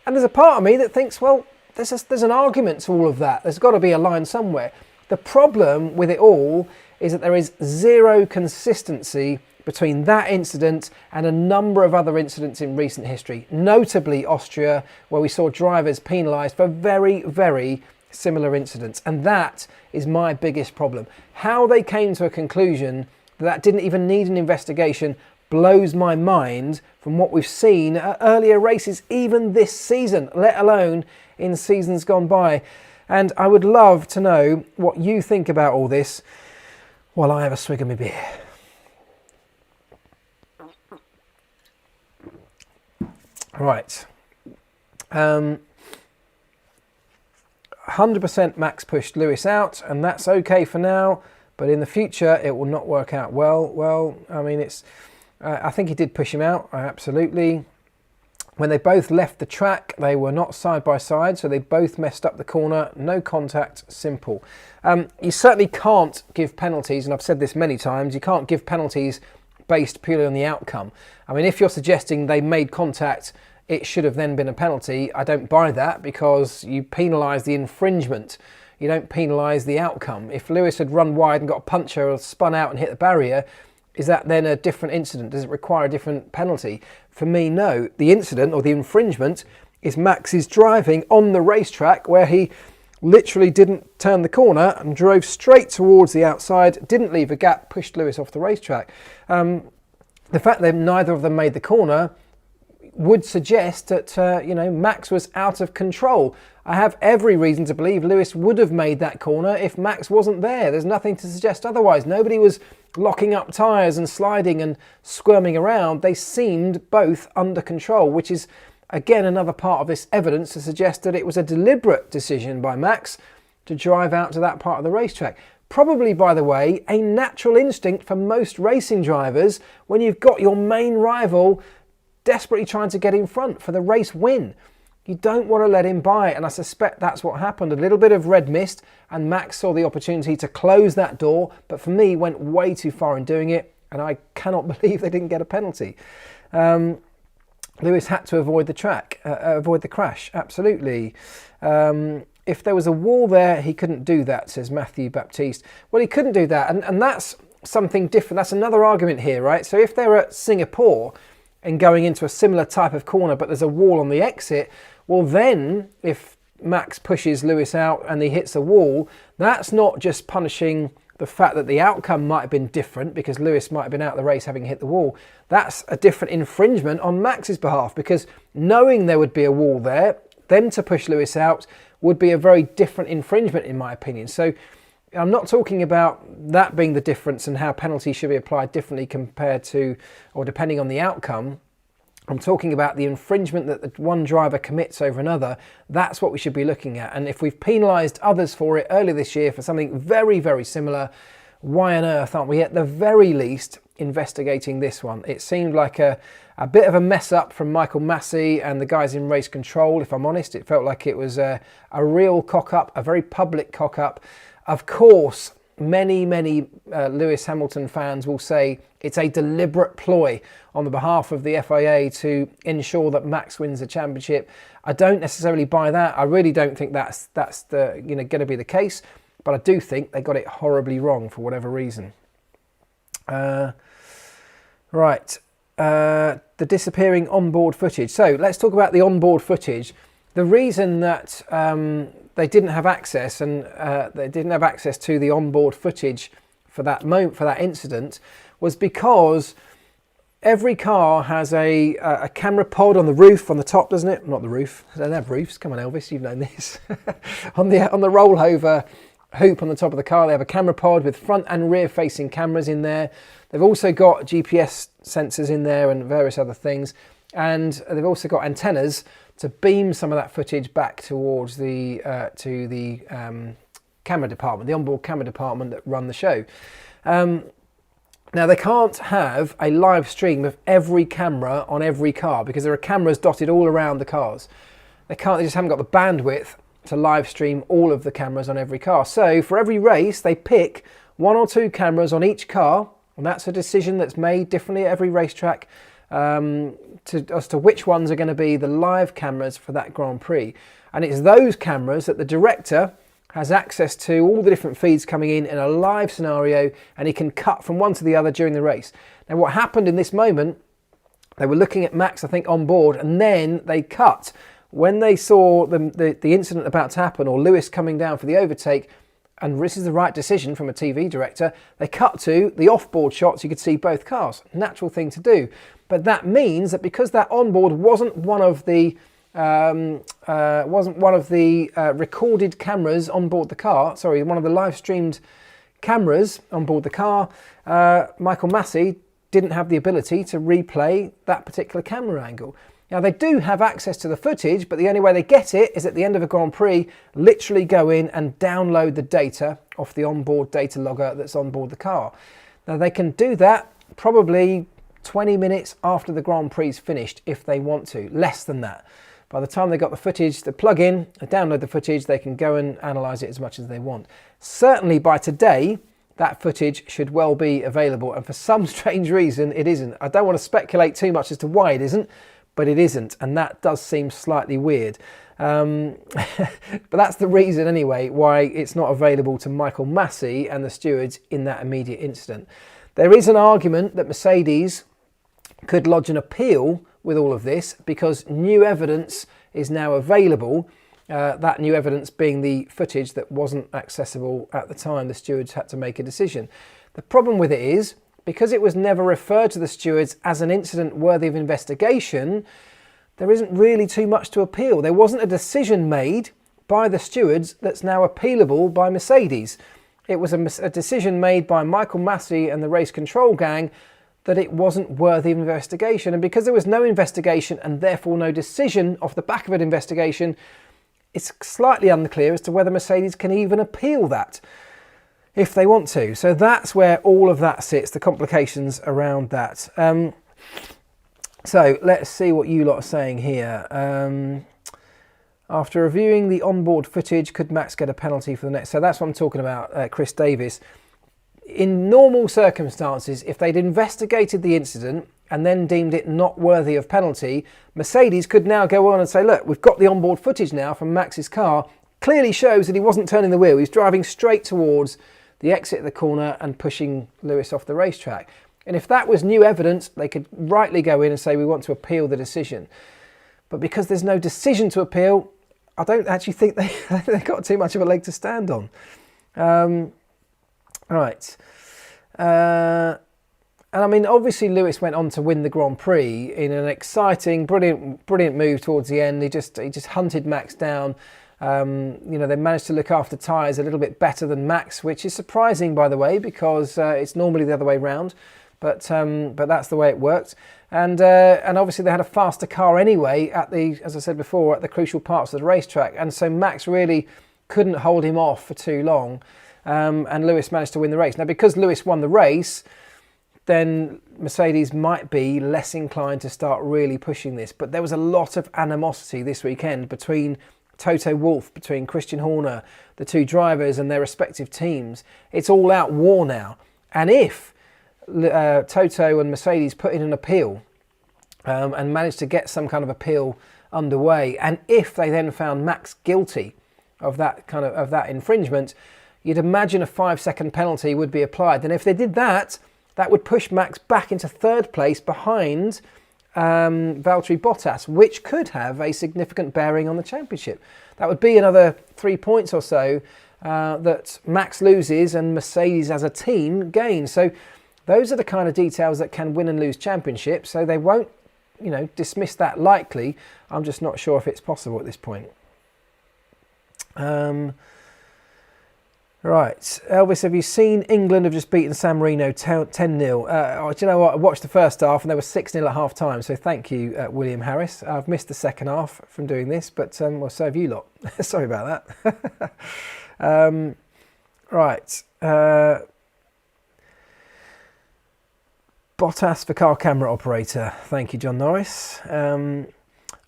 And there's a part of me that thinks, well, there's an argument to all of that. There's got to be a line somewhere. The problem with it all is that there is zero consistency between that incident and a number of other incidents in recent history, notably Austria, where we saw drivers penalised for very, very similar incidents. And that is my biggest problem. How they came to a conclusion that didn't even need an investigation blows my mind from what we've seen at earlier races, even this season, let alone in seasons gone by. And I would love to know what you think about all this while I have a swig of my beer. Right. 100% Max pushed Lewis out, and that's okay for now, but in the future it will not work out well. Well, I mean, I think he did push him out, absolutely. When they both left the track, they were not side by side, so they both messed up the corner. No contact, simple. You certainly can't give penalties, and I've said this many times, you can't give penalties based purely on the outcome. I mean, if you're suggesting they made contact, it should have then been a penalty. I don't buy that, because you penalise the infringement. You don't penalise the outcome. If Lewis had run wide and got a puncture or spun out and hit the barrier, is that then a different incident? Does it require a different penalty? For me, no. The incident or the infringement is Max's driving on the racetrack, where he literally didn't turn the corner and drove straight towards the outside, didn't leave a gap, pushed Lewis off the racetrack. The fact that neither of them made the corner would suggest that Max was out of control. I have every reason to believe Lewis would have made that corner if Max wasn't there. There's nothing to suggest otherwise. Nobody was locking up tyres and sliding and squirming around. They seemed both under control, which is again another part of this evidence to suggest that it was a deliberate decision by Max to drive out to that part of the racetrack. Probably, by the way, a natural instinct for most racing drivers when you've got your main rival desperately trying to get in front for the race win. You don't want to let him by, and I suspect that's what happened. A little bit of red mist, and Max saw the opportunity to close that door, but for me went way too far in doing it, and I cannot believe they didn't get a penalty. Lewis had to avoid the crash, absolutely. If there was a wall there, he couldn't do that, says Matthew Baptiste. Well, he couldn't do that, and that's something different. That's another argument here, right? So if they're at Singapore, and going into a similar type of corner, but there's a wall on the exit, well then, if Max pushes Lewis out and he hits a wall, that's not just punishing the fact that the outcome might have been different because Lewis might have been out of the race having hit the wall. That's a different infringement on Max's behalf, because knowing there would be a wall there, them to push Lewis out would be a very different infringement in my opinion. So I'm not talking about that being the difference and how penalties should be applied differently compared to, or depending on the outcome. I'm talking about the infringement that the one driver commits over another. That's what we should be looking at. And if we've penalised others for it earlier this year for something very, very similar, why on earth aren't we at the very least investigating this one? It seemed like a bit of a mess up from Michael Massey and the guys in race control, if I'm honest. It felt like it was a real cock-up, a very public cock-up. Of course, many Lewis Hamilton fans will say it's a deliberate ploy on the behalf of the FIA to ensure that Max wins the championship. I don't necessarily buy that. I really don't think that's the going to be the case, but I do think they got it horribly wrong for whatever reason. The disappearing onboard footage. So let's talk about the onboard footage. The reason that they didn't have access to the onboard footage for that moment, for that incident, was because every car has a camera pod on the roof, on the top, doesn't it? Not the roof. They don't have roofs. Come on, Elvis, you've known this. on the rollover hoop on the top of the car, they have a camera pod with front and rear facing cameras in there. They've also got GPS sensors in there and various other things, and they've also got antennas to beam some of that footage back towards the camera department, the onboard camera department that run the show. Now they can't have a live stream of every camera on every car because there are cameras dotted all around the cars. They just haven't got the bandwidth to live stream all of the cameras on every car. So for every race, they pick 1 or 2 cameras on each car, and that's a decision that's made differently at every racetrack as to which ones are going to be the live cameras for that Grand Prix. And it's those cameras that the director has access to, all the different feeds coming in a live scenario, and he can cut from one to the other during the race. Now what happened in this moment, they were looking at Max, I think, on board, and then they cut. When they saw the incident about to happen, or Lewis coming down for the overtake, and this is the right decision from a TV director, they cut to the off-board shots. You could see both cars. Natural thing to do. But that means that because that onboard wasn't one of the recorded cameras on board the car, sorry, one of the live streamed cameras on board the car, Michael Massey didn't have the ability to replay that particular camera angle. Now they do have access to the footage, but the only way they get it is at the end of a Grand Prix, literally go in and download the data off the onboard data logger that's on board the car. Now they can do that probably 20 minutes after the Grand Prix is finished if they want to, less than that. By the time they got the footage, they plug in, they download the footage, they can go and analyse it as much as they want. Certainly by today, that footage should well be available, and for some strange reason it isn't. I don't want to speculate too much as to why it isn't, but it isn't, and that does seem slightly weird. But that's the reason anyway why it's not available to Michael Massey and the stewards in that immediate incident. There is an argument that Mercedes could lodge an appeal with all of this because new evidence is now available, that new evidence being the footage that wasn't accessible at the time the stewards had to make a decision. The problem with it is, because it was never referred to the stewards as an incident worthy of investigation, there isn't really too much to appeal. There wasn't a decision made by the stewards that's now appealable by Mercedes. It was a decision made by Michael Massey and the race control gang that it wasn't worthy of investigation. And because there was no investigation and therefore no decision off the back of an investigation, it's slightly unclear as to whether Mercedes can even appeal that if they want to. So that's where all of that sits, the complications around that. So let's see what you lot are saying here. After reviewing the onboard footage, could Max get a penalty for the next? So that's what I'm talking about, Chris Davis. In normal circumstances, if they'd investigated the incident and then deemed it not worthy of penalty, Mercedes could now go on and say, look, we've got the onboard footage now from Max's car. Clearly shows that he wasn't turning the wheel. He's driving straight towards the exit of the corner and pushing Lewis off the racetrack. And if that was new evidence, they could rightly go in and say, we want to appeal the decision. But because there's no decision to appeal, I don't actually think they've got too much of a leg to stand on. Right. And I mean, obviously Lewis went on to win the Grand Prix in an exciting, brilliant move towards the end. He just hunted Max down. They managed to look after tyres a little bit better than Max, which is surprising, by the way, because it's normally the other way round. But that's the way it worked. And obviously they had a faster car anyway as I said before, at the crucial parts of the racetrack. And so Max really couldn't hold him off for too long. And Lewis managed to win the race. Now, because Lewis won the race, then Mercedes might be less inclined to start really pushing this. But there was a lot of animosity this weekend between Toto Wolff, between Christian Horner, the two drivers and their respective teams. It's all out war now. And if Toto and Mercedes put in an appeal and managed to get some kind of appeal underway, and if they then found Max guilty of that infringement, you'd imagine a 5-second penalty would be applied. And if they did that, that would push Max back into third place behind Valtteri Bottas, which could have a significant bearing on the championship. That would be another 3 points or so that Max loses and Mercedes as a team gains. So those are the kind of details that can win and lose championships. So they won't, dismiss that lightly. I'm just not sure if it's possible at this point. Right, Elvis, have you seen England have just beaten San Marino 10-0? Do you know what? I watched the first half and they were 6-0 at half time, so thank you, William Harris. I've missed the second half from doing this, but so have you lot. Sorry about that. Right. Bottas for car camera operator. Thank you, John Norris.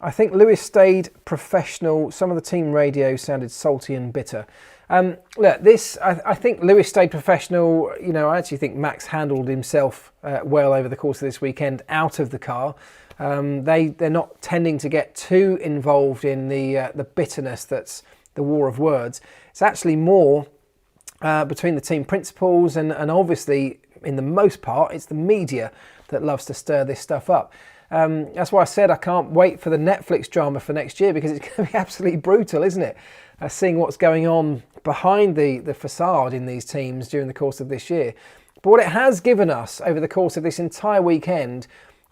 I think Lewis stayed professional. Some of the team radio sounded salty and bitter. Look, I think Lewis stayed professional. I actually think Max handled himself well over the course of this weekend out of the car. They're not tending to get too involved in the bitterness that's the war of words. It's actually more between the team principals and obviously, in the most part, it's the media that loves to stir this stuff up. That's why I said I can't wait for the Netflix drama for next year, because it's going to be absolutely brutal, isn't it? Seeing what's going on behind the facade in these teams during the course of this year. But what it has given us over the course of this entire weekend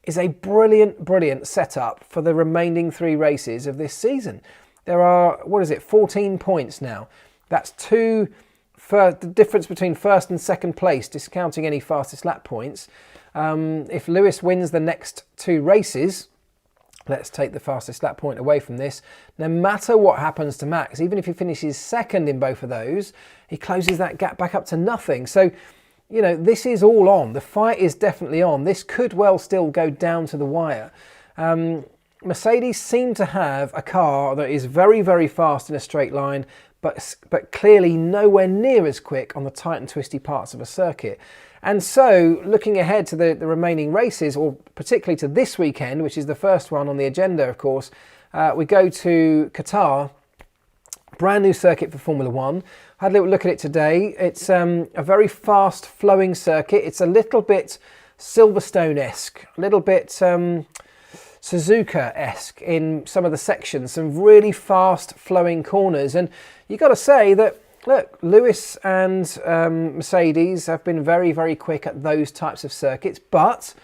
is a brilliant setup for the remaining 3 races of this season. There are, 14 points now. That's the difference between first and second place, discounting any fastest lap points. If Lewis wins the next 2 races, let's take the fastest lap point away from this. No matter what happens to Max, even if he finishes second in both of those, he closes that gap back up to nothing. So, this is all on. The fight is definitely on. This could well still go down to the wire. Mercedes seem to have a car that is very, very fast in a straight line, but clearly nowhere near as quick on the tight and twisty parts of a circuit. And so, looking ahead to the remaining races, or particularly to this weekend, which is the first one on the agenda, of course, we go to Qatar, brand new circuit for Formula One. I had a little look at it today. It's a very fast flowing circuit. It's a little bit Silverstone-esque, a little bit Suzuka-esque in some of the sections, some really fast flowing corners. And you got to say that, look, Lewis and Mercedes have been very, very quick at those types of circuits, but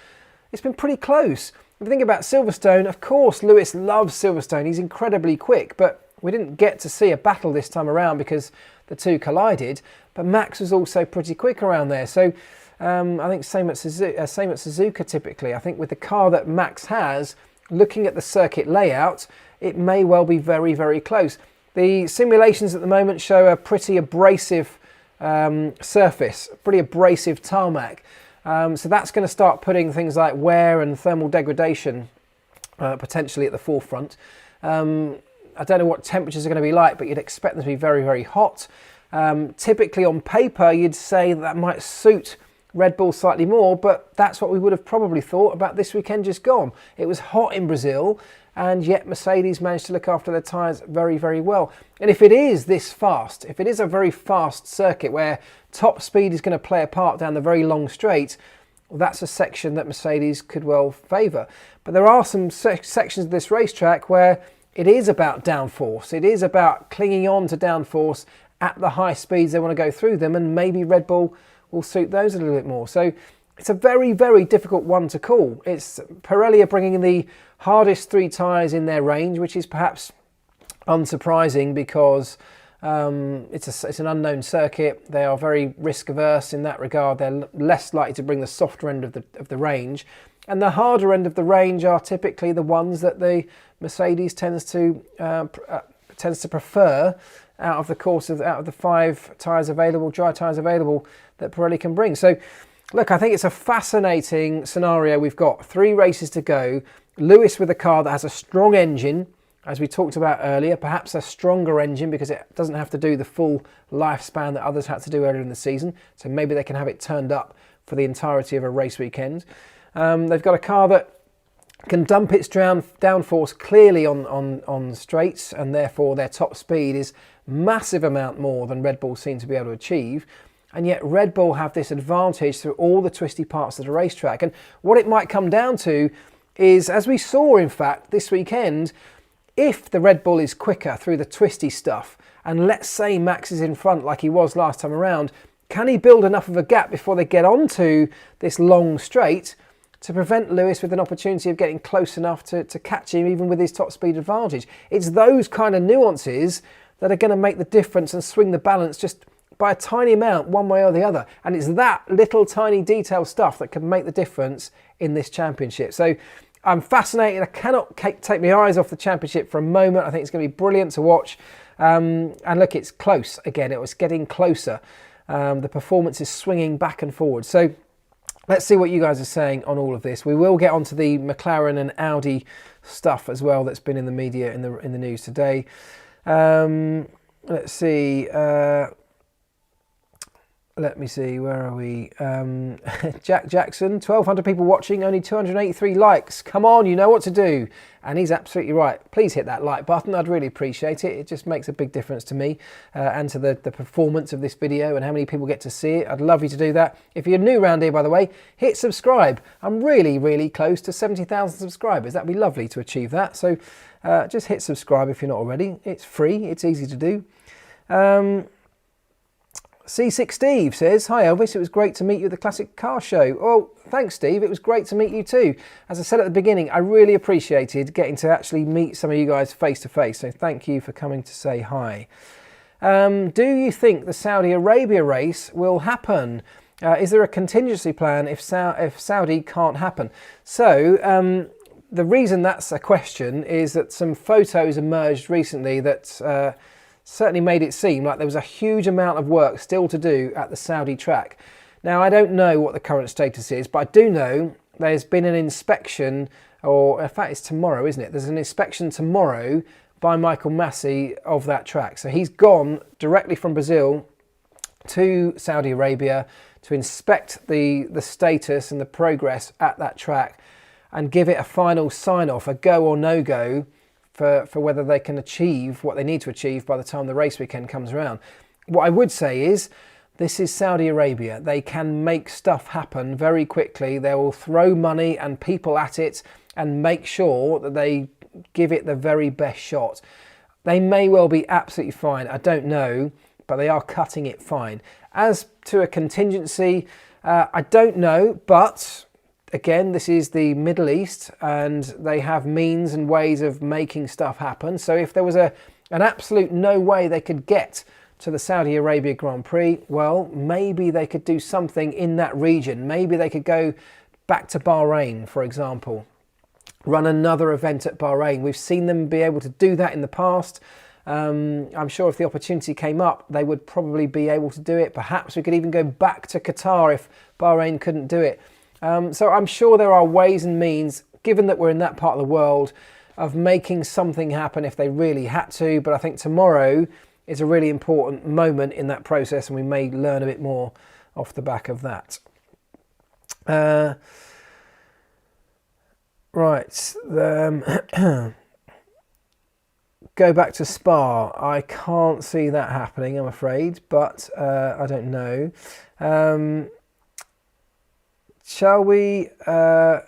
it's been pretty close. If you think about Silverstone, of course, Lewis loves Silverstone. He's incredibly quick, but we didn't get to see a battle this time around because the two collided. But Max was also pretty quick around there. So I think same at Suzuka typically. I think with the car that Max has, looking at the circuit layout, it may well be very, very close. The simulations at the moment show a pretty abrasive surface, pretty abrasive tarmac. So that's going to start putting things like wear and thermal degradation potentially at the forefront. I don't know what temperatures are going to be like, but you'd expect them to be very, very hot. Typically on paper, you'd say that might suit Red Bull slightly more, but that's what we would have probably thought about this weekend just gone. It was hot in Brazil, and yet Mercedes managed to look after their tyres very, very well. And if it is this fast, if it is a very fast circuit where top speed is going to play a part down the very long straight, well, that's a section that Mercedes could well favour. But there are some sections of this racetrack where it is about downforce. It is about clinging on to downforce at the high speeds they want to go through them, and maybe Red Bull will suit those a little bit more. So it's a very, very difficult one to call. It's Pirelli are bringing the hardest 3 tyres in their range, which is perhaps unsurprising because it's an unknown circuit. They are very risk averse in that regard. They're less likely to bring the softer end of the range, and the harder end of the range are typically the ones that the Mercedes tends to prefer out of the 5 tyres available, dry tyres available that Pirelli can bring. So look, I think it's a fascinating scenario. We've got 3 races to go. Lewis with a car that has a strong engine, as we talked about earlier, perhaps a stronger engine because it doesn't have to do the full lifespan that others had to do earlier in the season. So maybe they can have it turned up for the entirety of a race weekend. They've got a car that can dump its downforce clearly on straights, and therefore their top speed is massive amount more than Red Bull seem to be able to achieve. And yet Red Bull have this advantage through all the twisty parts of the racetrack. And what it might come down to is, as we saw in fact this weekend, if the Red Bull is quicker through the twisty stuff, and let's say Max is in front like he was last time around, can he build enough of a gap before they get onto this long straight to prevent Lewis with an opportunity of getting close enough to catch him even with his top speed advantage? It's those kind of nuances that are going to make the difference and swing the balance just by a tiny amount one way or the other. And it's that little tiny detail stuff that can make the difference in this championship. So I'm fascinated. I cannot take my eyes off the championship for a moment. I think it's going to be brilliant to watch. And look, it's close again. It was getting closer. The performance is swinging back and forward. So let's see what you guys are saying on all of this. We will get onto the McLaren and Audi stuff as well that's been in the media, in the news today. Let's see. Let me see, where are we? Jack Jackson, 1,200 people watching, only 283 likes. Come on, you know what to do. And he's absolutely right. Please hit that like button. I'd really appreciate it. It just makes a big difference to me and to the performance of this video and how many people get to see it. I'd love you to do that. If you're new around here, by the way, hit subscribe. I'm really, really close to 70,000 subscribers. That'd be lovely to achieve that. So just hit subscribe if you're not already. It's free. It's easy to do. C6 Steve says, hi Elvis, it was great to meet you at the Classic Car Show. Oh, thanks Steve, it was great to meet you too. As I said at the beginning, I really appreciated getting to actually meet some of you guys face to face, so thank you for coming to say hi. Do you think the Saudi Arabia race will happen? Is there a contingency plan if Saudi can't happen? So, the reason that's a question is that some photos emerged recently that certainly made it seem like there was a huge amount of work still to do at the Saudi track. Now, I don't know what the current status is, but I do know there's been an inspection, or in fact it's tomorrow, isn't it? There's an inspection tomorrow by Michael Massey of that track. So he's gone directly from Brazil to Saudi Arabia to inspect the status and the progress at that track and give it a final sign-off, a go or no-go, for whether they can achieve what they need to achieve by the time the race weekend comes around. What I would say is, this is Saudi Arabia. They can make stuff happen very quickly. They will throw money and people at it and make sure that they give it the very best shot. They may well be absolutely fine, I don't know, but they are cutting it fine. As to a contingency, I don't know, but again, this is the Middle East and they have means and ways of making stuff happen. So if there was an absolute no way they could get to the Saudi Arabia Grand Prix, well, maybe they could do something in that region. Maybe they could go back to Bahrain, for example, run another event at Bahrain. We've seen them be able to do that in the past. I'm sure if the opportunity came up, they would probably be able to do it. Perhaps we could even go back to Qatar if Bahrain couldn't do it. So I'm sure there are ways and means, given that we're in that part of the world, of making something happen if they really had to. But I think tomorrow is a really important moment in that process, and we may learn a bit more off the back of that. Right. Go back to Spa. I can't see that happening, I'm afraid, but I don't know. Shall we? Did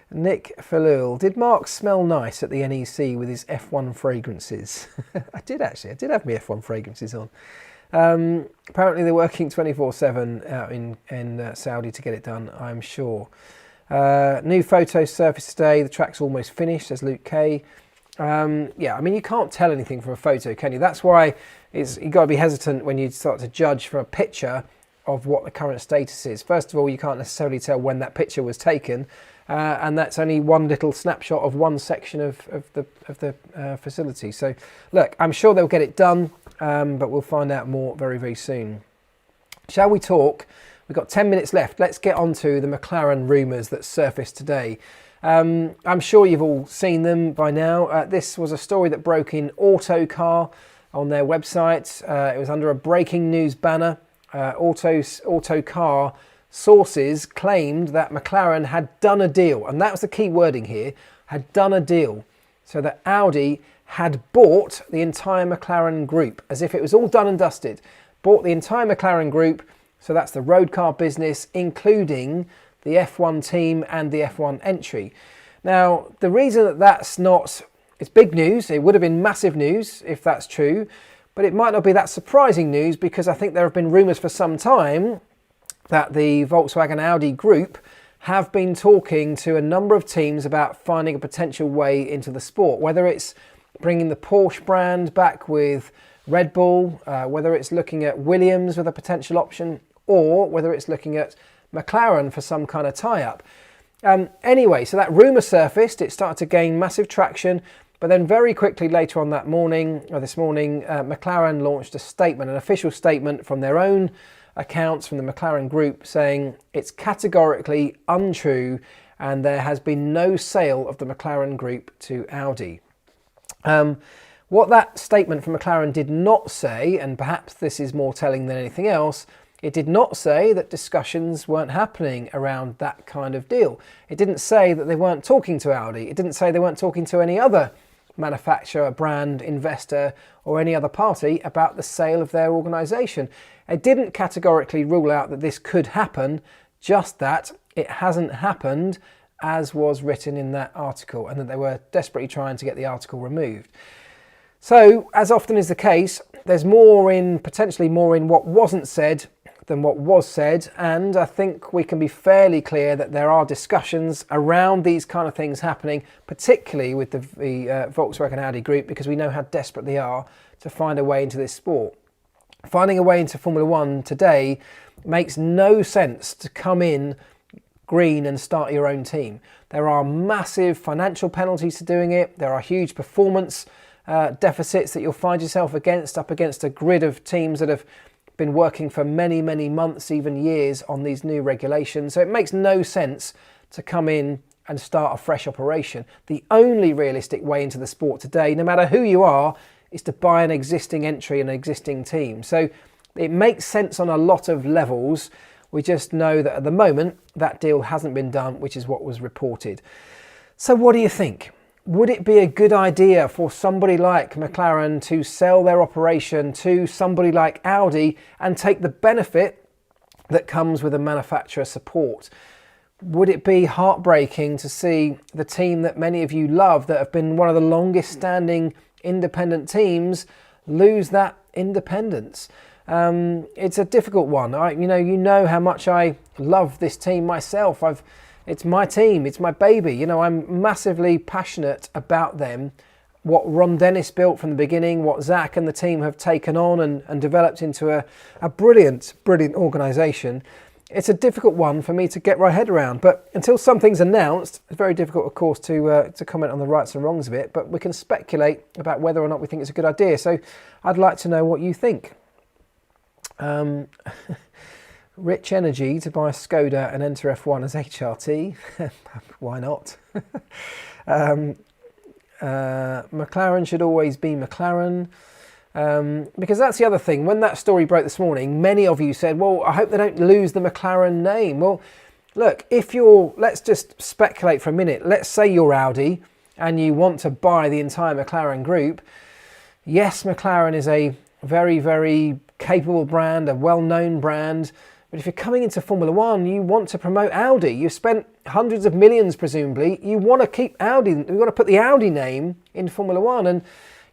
Nick Falul, did Marc smell nice at the NEC with his F1 fragrances? I did actually. I did have my F1 fragrances on. Apparently they're working 24/7 out in Saudi to get it done, I'm sure. New photos surfaced today. The track's almost finished, says Luke K. Yeah, I mean, you can't tell anything from a photo, can you? That's why you've got to be hesitant when you start to judge from a picture of what the current status is. First of all, you can't necessarily tell when that picture was taken, and that's only one little snapshot of one section of the facility. So, look, I'm sure they'll get it done, but we'll find out more very, very soon. Shall we talk? We've got 10 minutes left. Let's get on to the McLaren rumours that surfaced today. I'm sure you've all seen them by now. This was a story that broke in Autocar on their website. It was under a breaking news banner. Autocar sources claimed that McLaren had done a deal, and that was the key wording here, had done a deal, so that Audi had bought the entire McLaren group, as if it was all done and dusted. Bought the entire McLaren group, so that's the road car business, including the F1 team and the F1 entry. Now, the reason that that's not, it's big news, it would have been massive news if that's true, but it might not be that surprising news, because I think there have been rumours for some time that the Volkswagen Audi group have been talking to a number of teams about finding a potential way into the sport, whether it's bringing the Porsche brand back with Red Bull, whether it's looking at Williams with a potential option, or whether it's looking at McLaren for some kind of tie-up. Anyway, so that rumour surfaced, it started to gain massive traction, but then very quickly later on that morning, or this morning, McLaren launched a statement, an official statement from their own accounts from the McLaren group, saying it's categorically untrue and there has been no sale of the McLaren group to Audi. What that statement from McLaren did not say, and perhaps this is more telling than anything else, it did not say that discussions weren't happening around that kind of deal. It didn't say that they weren't talking to Audi. It didn't say they weren't talking to any other manufacturer, brand, investor, or any other party about the sale of their organisation. It didn't categorically rule out that this could happen, just that it hasn't happened as was written in that article, and that they were desperately trying to get the article removed. So, as often is the case, there's potentially more in what wasn't said than what was said, and I think we can be fairly clear that there are discussions around these kind of things happening, particularly with the Volkswagen Audi group, because we know how desperate they are to find a way into this sport. Finding a way into Formula One today makes no sense to come in green and start your own team. There are massive financial penalties to doing it. There are huge performance deficits that you'll find yourself up against a grid of teams that have been working for many, many months, even years, on these new regulations. So it makes no sense to come in and start a fresh operation. The only realistic way into the sport today, no matter who you are, is to buy an existing entry, an existing team. So it makes sense on a lot of levels. We just know that at the moment, that deal hasn't been done, which is what was reported. So what do you think? Would it be a good idea for somebody like McLaren to sell their operation to somebody like Audi and take the benefit that comes with a manufacturer support? Would it be heartbreaking to see the team that many of you love, that have been one of the longest standing independent teams, lose that independence? It's a difficult one. You know how much I love this team myself. It's my team, it's my baby. I'm massively passionate about them. What Ron Dennis built from the beginning, what Zach and the team have taken on and developed into a brilliant, brilliant organisation. It's a difficult one for me to get my head around. But until something's announced, it's very difficult, of course, to comment on the rights and wrongs of it. But we can speculate about whether or not we think it's a good idea. So I'd like to know what you think. Rich energy to buy Skoda and enter F1 as HRT. Why not? McLaren should always be McLaren. Because that's the other thing. When that story broke this morning, many of you said, well, I hope they don't lose the McLaren name. Well, look, let's just speculate for a minute. Let's say you're Audi and you want to buy the entire McLaren group. Yes, McLaren is a very, very capable brand, a well-known brand, But if you're coming into Formula One, you want to promote Audi. You've spent hundreds of millions, presumably. You want to keep Audi. You've got to put the Audi name in Formula One. And,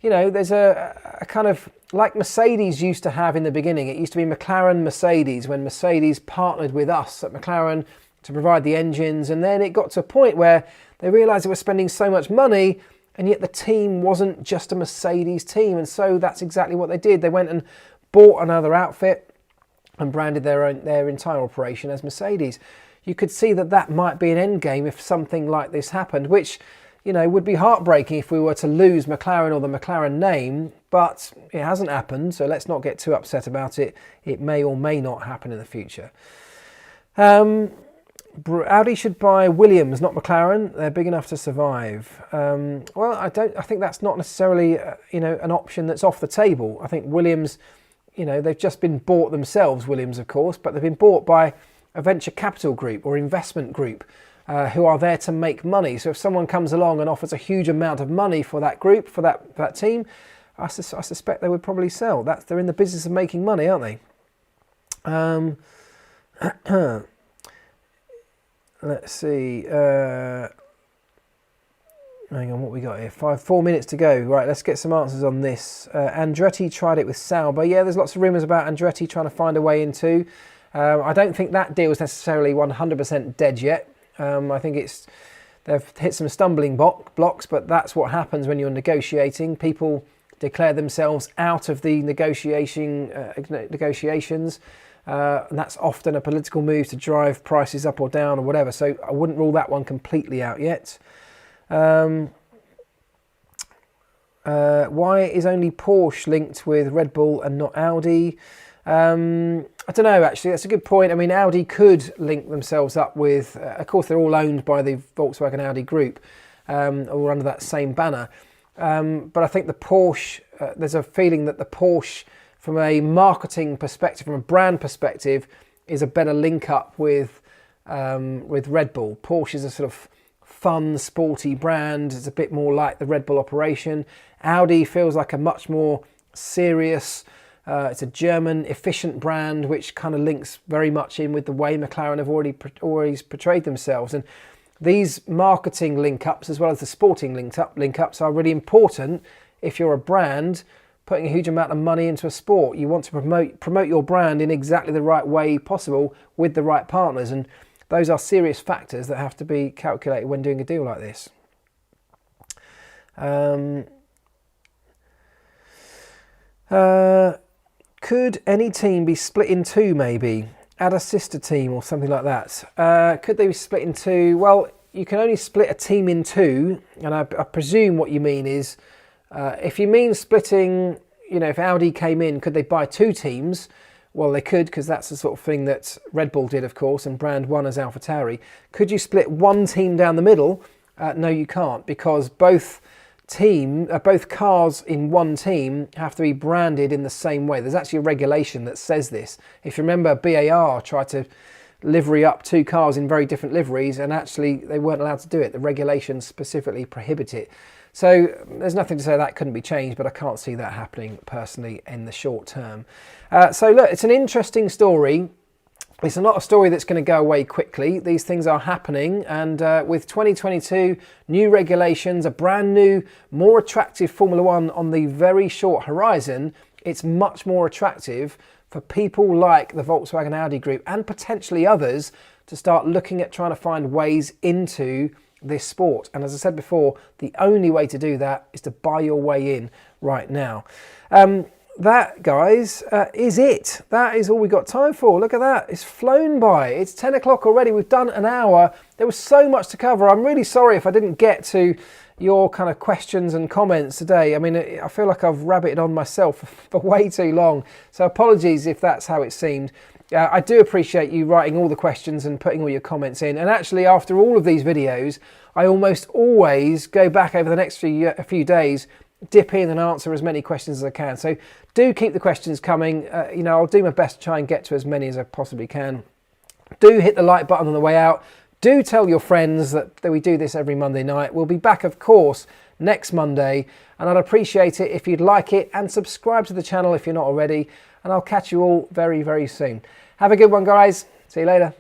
you know, there's a kind of, like Mercedes used to have in the beginning. It used to be McLaren Mercedes, when Mercedes partnered with us at McLaren to provide the engines. And then it got to a point where they realised they were spending so much money, and yet the team wasn't just a Mercedes team. And so that's exactly what they did. They went and bought another outfit and branded their entire operation as Mercedes. You could see that might be an end game if something like this happened, which, you know, would be heartbreaking if we were to lose McLaren or the McLaren name, but it hasn't happened, so let's not get too upset about it. It may or may not happen in the future. Audi should buy Williams, not McLaren. They're big enough to survive. Well, I think that's not necessarily, an option that's off the table. I think Williams, they've just been bought themselves, Williams, of course, but they've been bought by a venture capital group or investment group who are there to make money. So if someone comes along and offers a huge amount of money for that group, for that team, I suspect they would probably sell. They're in the business of making money, aren't they? Let's see. Hang on, what we got here? 4 minutes to go. Right, let's get some answers on this. Andretti tried it with Sauber. Yeah, there's lots of rumours about Andretti trying to find a way into. I don't think that deal is necessarily 100% dead yet. I think they've hit some stumbling blocks, but that's what happens when you're negotiating. People declare themselves out of the negotiations. And that's often a political move to drive prices up or down or whatever. So I wouldn't rule that one completely out yet. Why is only Porsche linked with Red Bull and not Audi? I don't know, actually. That's a good point. I mean, Audi could link themselves up with... of course, they're all owned by the Volkswagen Audi group, all under that same banner. But I think the Porsche... there's a feeling that the Porsche, from a marketing perspective, from a brand perspective, is a better link up with Red Bull. Porsche is a sort of fun, sporty brand. It's a bit more like the Red Bull operation. Audi feels like a much more serious, it's a German efficient brand, which kind of links very much in with the way McLaren have always portrayed themselves. And these marketing link-ups, as well as the sporting link-ups, are really important if you're a brand putting a huge amount of money into a sport. You want to promote your brand in exactly the right way possible with the right partners, and those are serious factors that have to be calculated when doing a deal like this. Could any team be split in two, maybe? Add a sister team or something like that. Could they be split in two? Well, you can only split a team in two, and I presume what you mean is, if you mean splitting, if Audi came in, could they buy two teams? Well, they could, because that's the sort of thing that Red Bull did, of course, and brand one as AlphaTauri. Could you split one team down the middle? No, you can't, because both cars in one team have to be branded in the same way. There's actually a regulation that says this. If you remember, BAR tried to livery up two cars in very different liveries, and actually they weren't allowed to do it. The regulations specifically prohibit it. So there's nothing to say that couldn't be changed, but I can't see that happening personally in the short term. So look, it's an interesting story. It's not a story that's going to go away quickly. These things are happening, and with 2022, new regulations, a brand new, more attractive Formula One on the very short horizon, it's much more attractive for people like the Volkswagen Audi group and potentially others to start looking at trying to find ways into this sport. And as I said before, the only way to do that is to buy your way in right now. That, guys, is it. That is all we got time for. Look at that. It's flown by. It's 10 o'clock already. We've done an hour. There was so much to cover. I'm really sorry if I didn't get to your kind of questions and comments today. I mean, I feel like I've rabbited on myself for way too long. So apologies if that's how it seemed. I do appreciate you writing all the questions and putting all your comments in. And actually, after all of these videos, I almost always go back over the next few days, dip in and answer as many questions as I can. So do keep the questions coming. I'll do my best to try and get to as many as I possibly can. Do hit the like button on the way out. Do tell your friends that we do this every Monday night. We'll be back, of course, next Monday. And I'd appreciate it if you'd like it and subscribe to the channel if you're not already. And I'll catch you all very, very soon. Have a good one, guys. See you later.